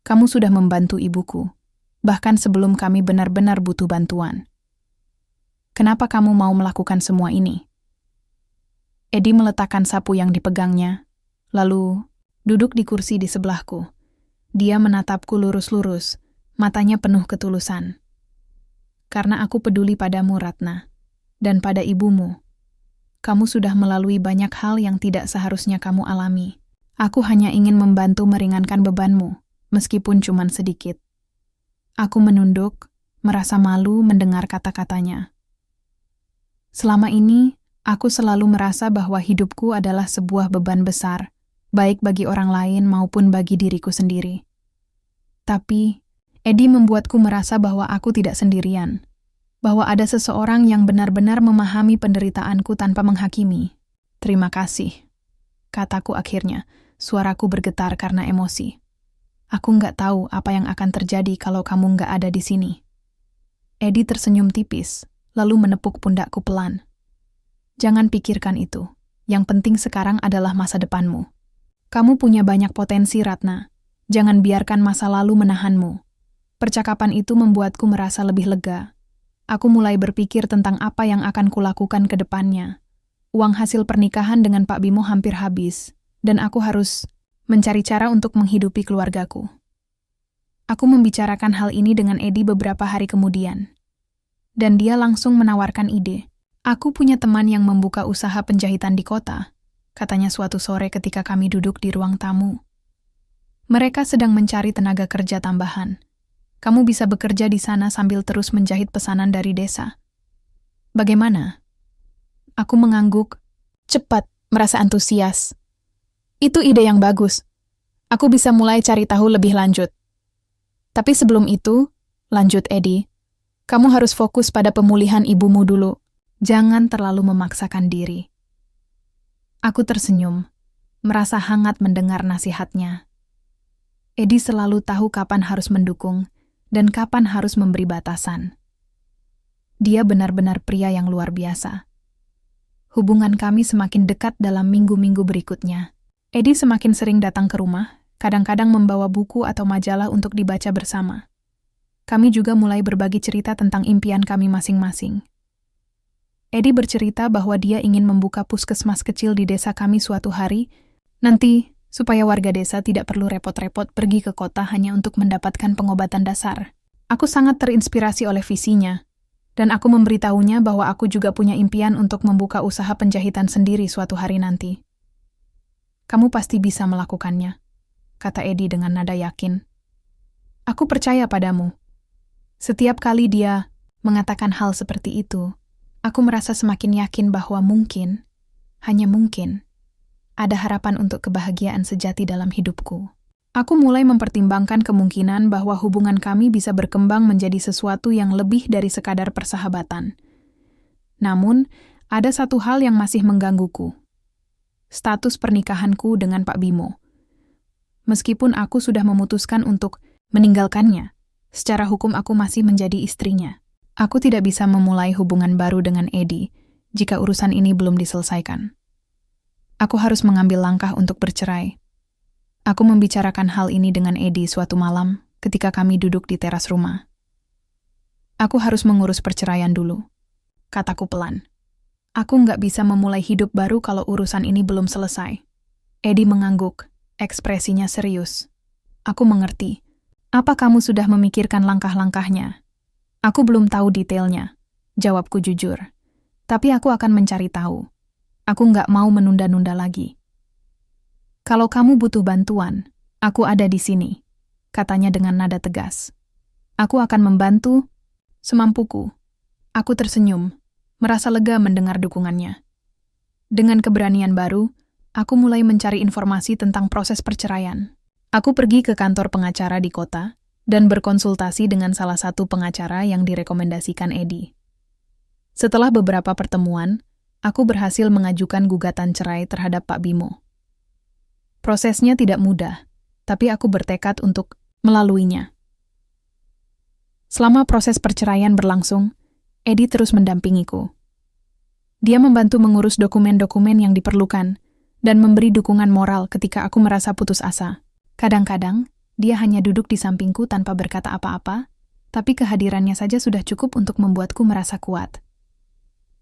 Kamu sudah membantu ibuku, bahkan sebelum kami benar-benar butuh bantuan. Kenapa kamu mau melakukan semua ini? Eddie meletakkan sapu yang dipegangnya, lalu duduk di kursi di sebelahku. Dia menatapku lurus-lurus, matanya penuh ketulusan. Karena aku peduli padamu, Ratna, dan pada ibumu. Kamu sudah melalui banyak hal yang tidak seharusnya kamu alami. Aku hanya ingin membantu meringankan bebanmu, meskipun cuma sedikit. Aku menunduk, merasa malu mendengar kata-katanya. Selama ini, aku selalu merasa bahwa hidupku adalah sebuah beban besar, baik bagi orang lain maupun bagi diriku sendiri. Tapi, Eddie membuatku merasa bahwa aku tidak sendirian, bahwa ada seseorang yang benar-benar memahami penderitaanku tanpa menghakimi. Terima kasih, kataku akhirnya, suaraku bergetar karena emosi. Aku nggak tahu apa yang akan terjadi kalau kamu nggak ada di sini. Eddie tersenyum tipis, lalu menepuk pundakku pelan. Jangan pikirkan itu. Yang penting sekarang adalah masa depanmu. Kamu punya banyak potensi, Ratna. Jangan biarkan masa lalu menahanmu. Percakapan itu membuatku merasa lebih lega. Aku mulai berpikir tentang apa yang akan kulakukan ke depannya. Uang hasil pernikahan dengan Pak Bimo hampir habis, dan aku harus mencari cara untuk menghidupi keluargaku. Aku membicarakan hal ini dengan Eddie beberapa hari kemudian. Dan dia langsung menawarkan ide. Aku punya teman yang membuka usaha penjahitan di kota, katanya suatu sore ketika kami duduk di ruang tamu. Mereka sedang mencari tenaga kerja tambahan. Kamu bisa bekerja di sana sambil terus menjahit pesanan dari desa. Bagaimana? Aku mengangguk, cepat, merasa antusias. Itu ide yang bagus. Aku bisa mulai cari tahu lebih lanjut. Tapi sebelum itu, lanjut Eddie, kamu harus fokus pada pemulihan ibumu dulu. Jangan terlalu memaksakan diri. Aku tersenyum, merasa hangat mendengar nasihatnya. Eddie selalu tahu kapan harus mendukung dan kapan harus memberi batasan. Dia benar-benar pria yang luar biasa. Hubungan kami semakin dekat dalam minggu-minggu berikutnya. Eddie semakin sering datang ke rumah, kadang-kadang membawa buku atau majalah untuk dibaca bersama. Kami juga mulai berbagi cerita tentang impian kami masing-masing. Eddie bercerita bahwa dia ingin membuka puskesmas kecil di desa kami suatu hari, nanti supaya warga desa tidak perlu repot-repot pergi ke kota hanya untuk mendapatkan pengobatan dasar. Aku sangat terinspirasi oleh visinya, dan aku memberitahunya bahwa aku juga punya impian untuk membuka usaha penjahitan sendiri suatu hari nanti. Kamu pasti bisa melakukannya, kata Eddie dengan nada yakin. Aku percaya padamu. Setiap kali dia mengatakan hal seperti itu, aku merasa semakin yakin bahwa mungkin, hanya mungkin, ada harapan untuk kebahagiaan sejati dalam hidupku. Aku mulai mempertimbangkan kemungkinan bahwa hubungan kami bisa berkembang menjadi sesuatu yang lebih dari sekadar persahabatan. Namun, ada satu hal yang masih menggangguku. Status pernikahanku dengan Pak Bimo. Meskipun aku sudah memutuskan untuk meninggalkannya, secara hukum aku masih menjadi istrinya. Aku tidak bisa memulai hubungan baru dengan Eddie jika urusan ini belum diselesaikan. Aku harus mengambil langkah untuk bercerai. Aku membicarakan hal ini dengan Eddie suatu malam ketika kami duduk di teras rumah. Aku harus mengurus perceraian dulu, kataku pelan. Aku nggak bisa memulai hidup baru kalau urusan ini belum selesai. Eddie mengangguk, ekspresinya serius. Aku mengerti. Apa kamu sudah memikirkan langkah-langkahnya? Aku belum tahu detailnya, jawabku jujur. Tapi aku akan mencari tahu. Aku nggak mau menunda-nunda lagi. Kalau kamu butuh bantuan, aku ada di sini, katanya dengan nada tegas. Aku akan membantu semampuku. Aku tersenyum, merasa lega mendengar dukungannya. Dengan keberanian baru, aku mulai mencari informasi tentang proses perceraian. Aku pergi ke kantor pengacara di kota, dan berkonsultasi dengan salah satu pengacara yang direkomendasikan Eddie. Setelah beberapa pertemuan, aku berhasil mengajukan gugatan cerai terhadap Pak Bimo. Prosesnya tidak mudah, tapi aku bertekad untuk melaluinya. Selama proses perceraian berlangsung, Edi terus mendampingiku. Dia membantu mengurus dokumen-dokumen yang diperlukan dan memberi dukungan moral ketika aku merasa putus asa. Kadang-kadang, dia hanya duduk di sampingku tanpa berkata apa-apa, tapi kehadirannya saja sudah cukup untuk membuatku merasa kuat.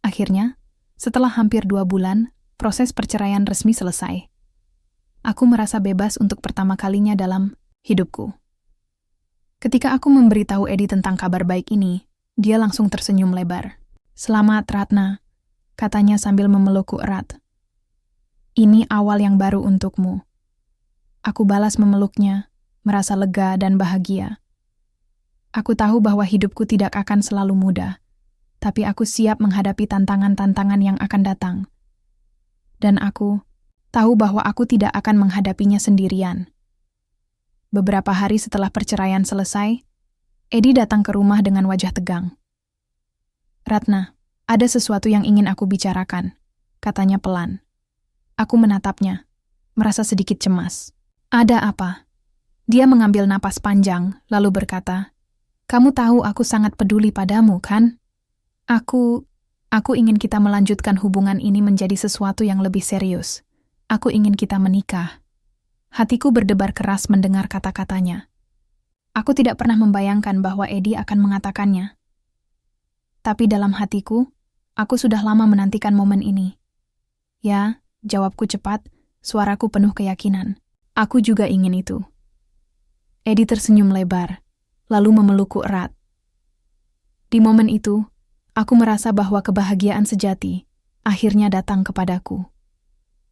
Akhirnya, setelah hampir 2 bulan, proses perceraian resmi selesai. Aku merasa bebas untuk pertama kalinya dalam hidupku. Ketika aku memberitahu Edi tentang kabar baik ini, dia langsung tersenyum lebar. "Selamat, Ratna," katanya sambil memelukku erat. "Ini awal yang baru untukmu." Aku balas memeluknya, merasa lega dan bahagia. Aku tahu bahwa hidupku tidak akan selalu mudah, tapi aku siap menghadapi tantangan-tantangan yang akan datang. Dan aku tahu bahwa aku tidak akan menghadapinya sendirian. Beberapa hari setelah perceraian selesai, Edi datang ke rumah dengan wajah tegang. "Ratna, ada sesuatu yang ingin aku bicarakan," katanya pelan. Aku menatapnya, merasa sedikit cemas. "Ada apa?" Dia mengambil napas panjang, lalu berkata, "Kamu tahu aku sangat peduli padamu, kan? Aku ingin kita melanjutkan hubungan ini menjadi sesuatu yang lebih serius. Aku ingin kita menikah." Hatiku berdebar keras mendengar kata-katanya. Aku tidak pernah membayangkan bahwa Edi akan mengatakannya. Tapi dalam hatiku, aku sudah lama menantikan momen ini. "Ya," jawabku cepat, suaraku penuh keyakinan. "Aku juga ingin itu." Edi tersenyum lebar, lalu memelukku erat. Di momen itu, aku merasa bahwa kebahagiaan sejati akhirnya datang kepadaku.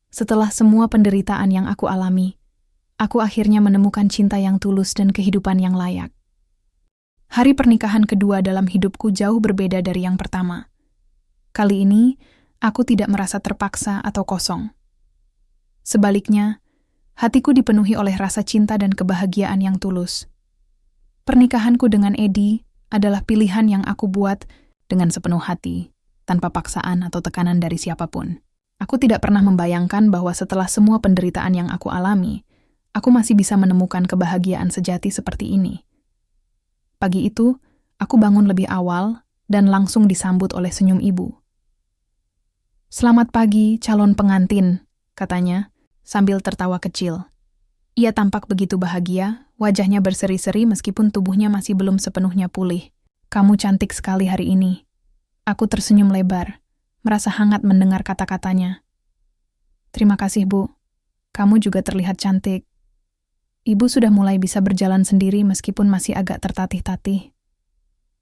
Setelah semua penderitaan yang aku alami, aku akhirnya menemukan cinta yang tulus dan kehidupan yang layak. Hari pernikahan kedua dalam hidupku jauh berbeda dari yang pertama. Kali ini, aku tidak merasa terpaksa atau kosong. Sebaliknya, hatiku dipenuhi oleh rasa cinta dan kebahagiaan yang tulus. Pernikahanku dengan Edi adalah pilihan yang aku buat dengan sepenuh hati, tanpa paksaan atau tekanan dari siapapun. Aku tidak pernah membayangkan bahwa setelah semua penderitaan yang aku alami, aku masih bisa menemukan kebahagiaan sejati seperti ini. Pagi itu, aku bangun lebih awal dan langsung disambut oleh senyum ibu. "Selamat pagi, calon pengantin," katanya, sambil tertawa kecil. Ia tampak begitu bahagia, wajahnya berseri-seri meskipun tubuhnya masih belum sepenuhnya pulih. "Kamu cantik sekali hari ini." Aku tersenyum lebar, merasa hangat mendengar kata-katanya. "Terima kasih, Bu. Kamu juga terlihat cantik." Ibu sudah mulai bisa berjalan sendiri meskipun masih agak tertatih-tatih.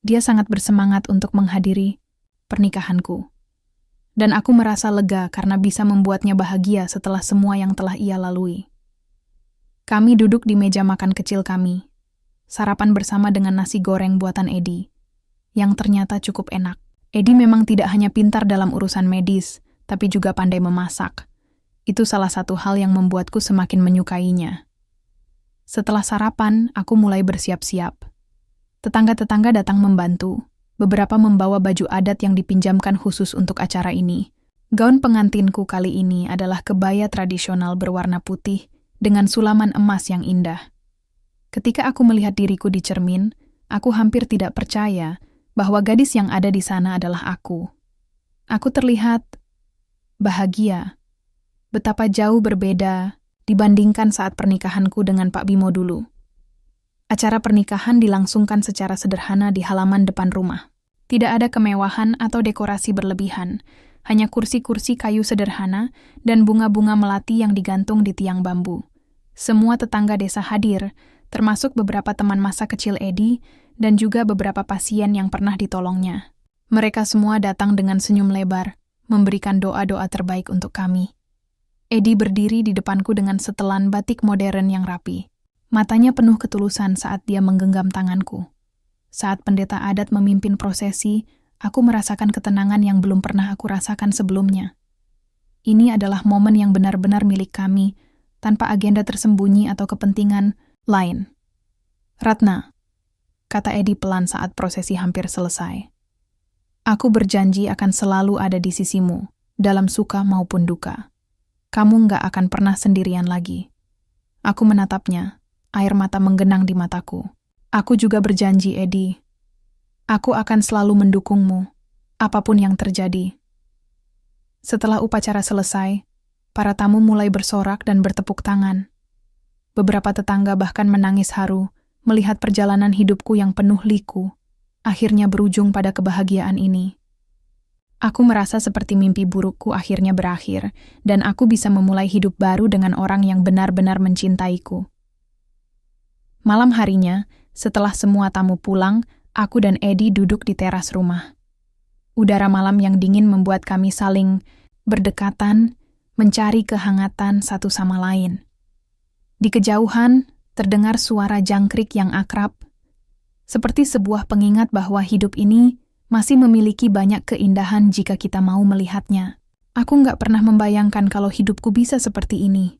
Dia sangat bersemangat untuk menghadiri pernikahanku. Dan aku merasa lega karena bisa membuatnya bahagia setelah semua yang telah ia lalui. Kami duduk di meja makan kecil kami, sarapan bersama dengan nasi goreng buatan Edi, yang ternyata cukup enak. Edi memang tidak hanya pintar dalam urusan medis, tapi juga pandai memasak. Itu salah satu hal yang membuatku semakin menyukainya. Setelah sarapan, aku mulai bersiap-siap. Tetangga-tetangga datang membantu. Beberapa membawa baju adat yang dipinjamkan khusus untuk acara ini. Gaun pengantinku kali ini adalah kebaya tradisional berwarna putih dengan sulaman emas yang indah. Ketika aku melihat diriku di cermin, aku hampir tidak percaya bahwa gadis yang ada di sana adalah aku. Aku terlihat bahagia. Betapa jauh berbeda dibandingkan saat pernikahanku dengan Pak Bimo dulu. Acara pernikahan dilangsungkan secara sederhana di halaman depan rumah. Tidak ada kemewahan atau dekorasi berlebihan, hanya kursi-kursi kayu sederhana dan bunga-bunga melati yang digantung di tiang bambu. Semua tetangga desa hadir, termasuk beberapa teman masa kecil Edi dan juga beberapa pasien yang pernah ditolongnya. Mereka semua datang dengan senyum lebar, memberikan doa-doa terbaik untuk kami. Edi berdiri di depanku dengan setelan batik modern yang rapi. Matanya penuh ketulusan saat dia menggenggam tanganku. Saat pendeta adat memimpin prosesi, aku merasakan ketenangan yang belum pernah aku rasakan sebelumnya. Ini adalah momen yang benar-benar milik kami, tanpa agenda tersembunyi atau kepentingan lain. "Ratna," kata Edi pelan saat prosesi hampir selesai. "Aku berjanji akan selalu ada di sisimu, dalam suka maupun duka. Kamu nggak akan pernah sendirian lagi. Aku menatapnya, air mata menggenang di mataku. Aku juga berjanji, Eddie. Aku akan selalu mendukungmu, apapun yang terjadi. Setelah upacara selesai, para tamu mulai bersorak dan bertepuk tangan. Beberapa tetangga bahkan menangis haru melihat perjalanan hidupku yang penuh liku, akhirnya berujung pada kebahagiaan ini. Aku merasa seperti mimpi burukku akhirnya berakhir, dan aku bisa memulai hidup baru dengan orang yang benar-benar mencintaiku. Malam harinya, setelah semua tamu pulang, aku dan Eddie duduk di teras rumah. Udara malam yang dingin membuat kami saling berdekatan, mencari kehangatan satu sama lain. Di kejauhan, terdengar suara jangkrik yang akrab, seperti sebuah pengingat bahwa hidup ini masih memiliki banyak keindahan jika kita mau melihatnya. Aku nggak pernah membayangkan kalau hidupku bisa seperti ini,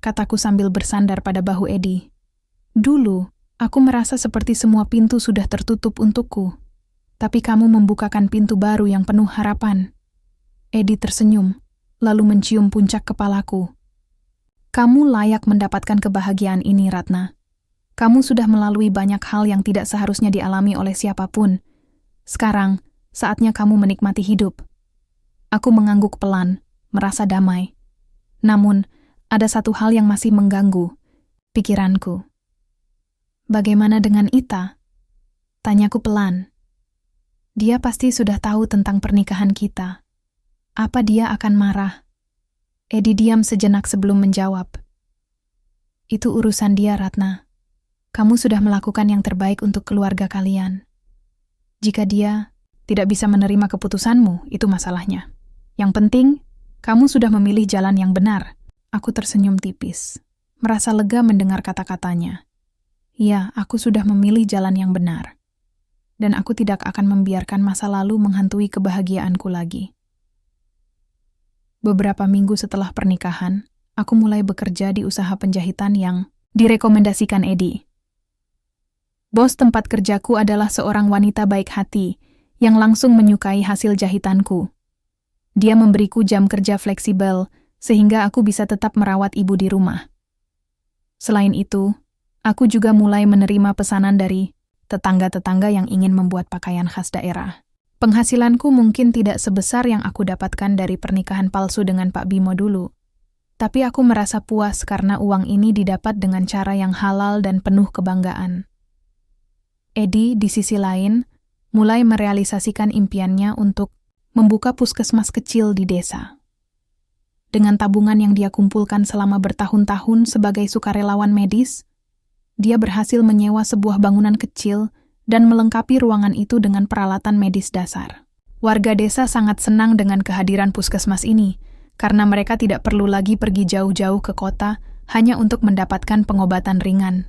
kataku sambil bersandar pada bahu Eddie. Dulu, aku merasa seperti semua pintu sudah tertutup untukku, tapi kamu membukakan pintu baru yang penuh harapan. Eddie tersenyum, lalu mencium puncak kepalaku. Kamu layak mendapatkan kebahagiaan ini, Ratna. Kamu sudah melalui banyak hal yang tidak seharusnya dialami oleh siapapun. Sekarang, saatnya kamu menikmati hidup. Aku mengangguk pelan, merasa damai. Namun, ada satu hal yang masih mengganggu pikiranku. Bagaimana dengan Ita? Tanyaku pelan. Dia pasti sudah tahu tentang pernikahan kita. Apa dia akan marah? Eddie diam sejenak sebelum menjawab. Itu urusan dia, Ratna. Kamu sudah melakukan yang terbaik untuk keluarga kalian. Jika dia tidak bisa menerima keputusanmu, itu masalahnya. Yang penting, kamu sudah memilih jalan yang benar. Aku tersenyum tipis, merasa lega mendengar kata-katanya. Ya, aku sudah memilih jalan yang benar. Dan aku tidak akan membiarkan masa lalu menghantui kebahagiaanku lagi. Beberapa minggu setelah pernikahan, aku mulai bekerja di usaha penjahitan yang direkomendasikan Eddie. Bos tempat kerjaku adalah seorang wanita baik hati yang langsung menyukai hasil jahitanku. Dia memberiku jam kerja fleksibel sehingga aku bisa tetap merawat ibu di rumah. Selain itu, aku juga mulai menerima pesanan dari tetangga-tetangga yang ingin membuat pakaian khas daerah. Penghasilanku mungkin tidak sebesar yang aku dapatkan dari pernikahan palsu dengan Pak Bimo dulu. Tapi aku merasa puas karena uang ini didapat dengan cara yang halal dan penuh kebanggaan. Eddie, di sisi lain, mulai merealisasikan impiannya untuk membuka puskesmas kecil di desa. Dengan tabungan yang dia kumpulkan selama bertahun-tahun sebagai sukarelawan medis, dia berhasil menyewa sebuah bangunan kecil dan melengkapi ruangan itu dengan peralatan medis dasar. Warga desa sangat senang dengan kehadiran puskesmas ini, karena mereka tidak perlu lagi pergi jauh-jauh ke kota hanya untuk mendapatkan pengobatan ringan.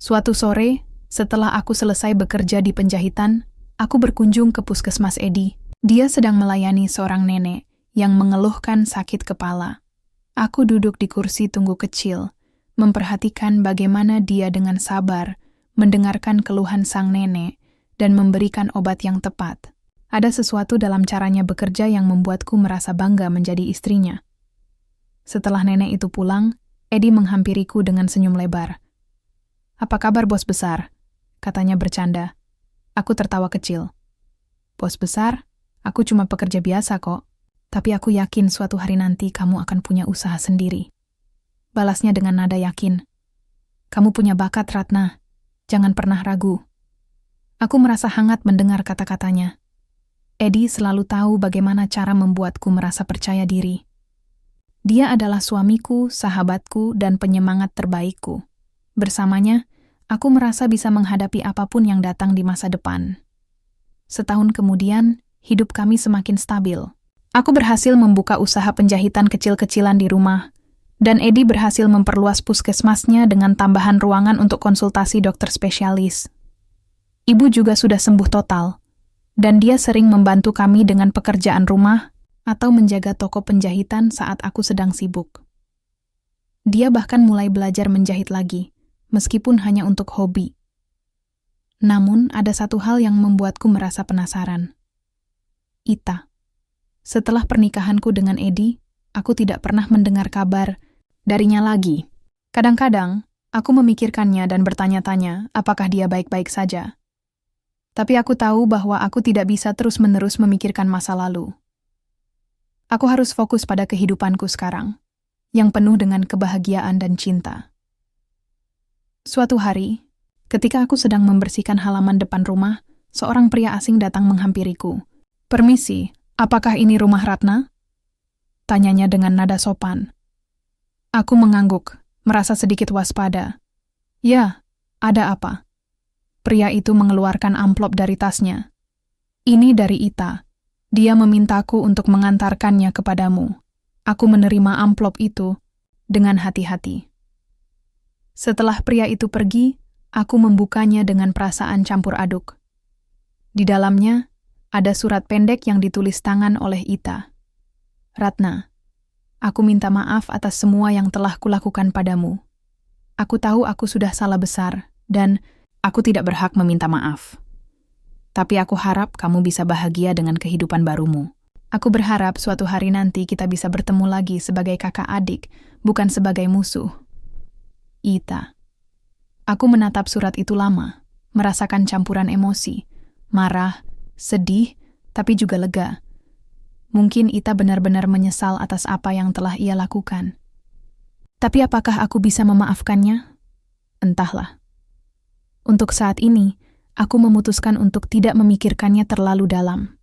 Suatu sore, setelah aku selesai bekerja di penjahitan, aku berkunjung ke puskesmas Eddie. Dia sedang melayani seorang nenek yang mengeluhkan sakit kepala. Aku duduk di kursi tunggu kecil, memperhatikan bagaimana dia dengan sabar mendengarkan keluhan sang nenek dan memberikan obat yang tepat. Ada sesuatu dalam caranya bekerja yang membuatku merasa bangga menjadi istrinya. Setelah nenek itu pulang, Eddie menghampiriku dengan senyum lebar. "Apa kabar, bos besar?" katanya bercanda. Aku tertawa kecil. "Bos besar, aku cuma pekerja biasa kok. Tapi aku yakin suatu hari nanti kamu akan punya usaha sendiri." Balasnya dengan nada yakin. "Kamu punya bakat, Ratna. Jangan pernah ragu." Aku merasa hangat mendengar kata-katanya. Eddie selalu tahu bagaimana cara membuatku merasa percaya diri. Dia adalah suamiku, sahabatku, dan penyemangat terbaikku. Bersamanya, aku merasa bisa menghadapi apapun yang datang di masa depan. Setahun kemudian, hidup kami semakin stabil. Aku berhasil membuka usaha penjahitan kecil-kecilan di rumah, dan Eddie berhasil memperluas puskesmasnya dengan tambahan ruangan untuk konsultasi dokter spesialis. Ibu juga sudah sembuh total, dan dia sering membantu kami dengan pekerjaan rumah atau menjaga toko penjahitan saat aku sedang sibuk. Dia bahkan mulai belajar menjahit lagi, meskipun hanya untuk hobi. Namun, ada satu hal yang membuatku merasa penasaran. Ita. Setelah pernikahanku dengan Edi, aku tidak pernah mendengar kabar darinya lagi. Kadang-kadang, aku memikirkannya dan bertanya-tanya apakah dia baik-baik saja. Tapi aku tahu bahwa aku tidak bisa terus-menerus memikirkan masa lalu. Aku harus fokus pada kehidupanku sekarang, yang penuh dengan kebahagiaan dan cinta. Suatu hari, ketika aku sedang membersihkan halaman depan rumah, seorang pria asing datang menghampiriku. "Permisi, apakah ini rumah Ratna?" Tanyanya dengan nada sopan. Aku mengangguk, merasa sedikit waspada. "Ya, ada apa?" Pria itu mengeluarkan amplop dari tasnya. "Ini dari Ita. Dia memintaku untuk mengantarkannya kepadamu." Aku menerima amplop itu dengan hati-hati. Setelah pria itu pergi, aku membukanya dengan perasaan campur aduk. Di dalamnya, ada surat pendek yang ditulis tangan oleh Ita. "Ratna, aku minta maaf atas semua yang telah kulakukan padamu. Aku tahu aku sudah salah besar, dan aku tidak berhak meminta maaf. Tapi aku harap kamu bisa bahagia dengan kehidupan barumu. Aku berharap suatu hari nanti kita bisa bertemu lagi sebagai kakak adik, bukan sebagai musuh. Ita." Aku menatap surat itu lama, merasakan campuran emosi, marah, sedih, tapi juga lega. Mungkin Ita benar-benar menyesal atas apa yang telah ia lakukan. Tapi apakah aku bisa memaafkannya? Entahlah. Untuk saat ini, aku memutuskan untuk tidak memikirkannya terlalu dalam.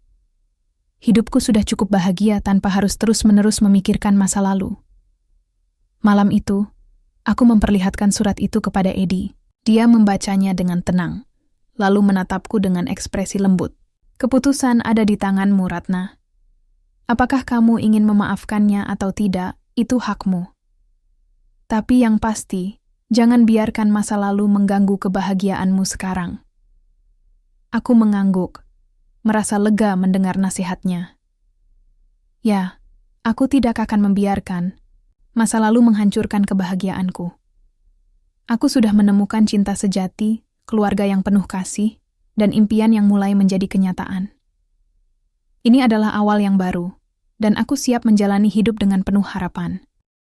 Hidupku sudah cukup bahagia tanpa harus terus-menerus memikirkan masa lalu. Malam itu, aku memperlihatkan surat itu kepada Edi. Dia membacanya dengan tenang, lalu menatapku dengan ekspresi lembut. "Keputusan ada di tanganmu, Ratna. Apakah kamu ingin memaafkannya atau tidak, itu hakmu. Tapi yang pasti, jangan biarkan masa lalu mengganggu kebahagiaanmu sekarang." Aku mengangguk, merasa lega mendengar nasihatnya. Ya, aku tidak akan membiarkan masa lalu menghancurkan kebahagiaanku. Aku sudah menemukan cinta sejati, keluarga yang penuh kasih, dan impian yang mulai menjadi kenyataan. Ini adalah awal yang baru, dan aku siap menjalani hidup dengan penuh harapan.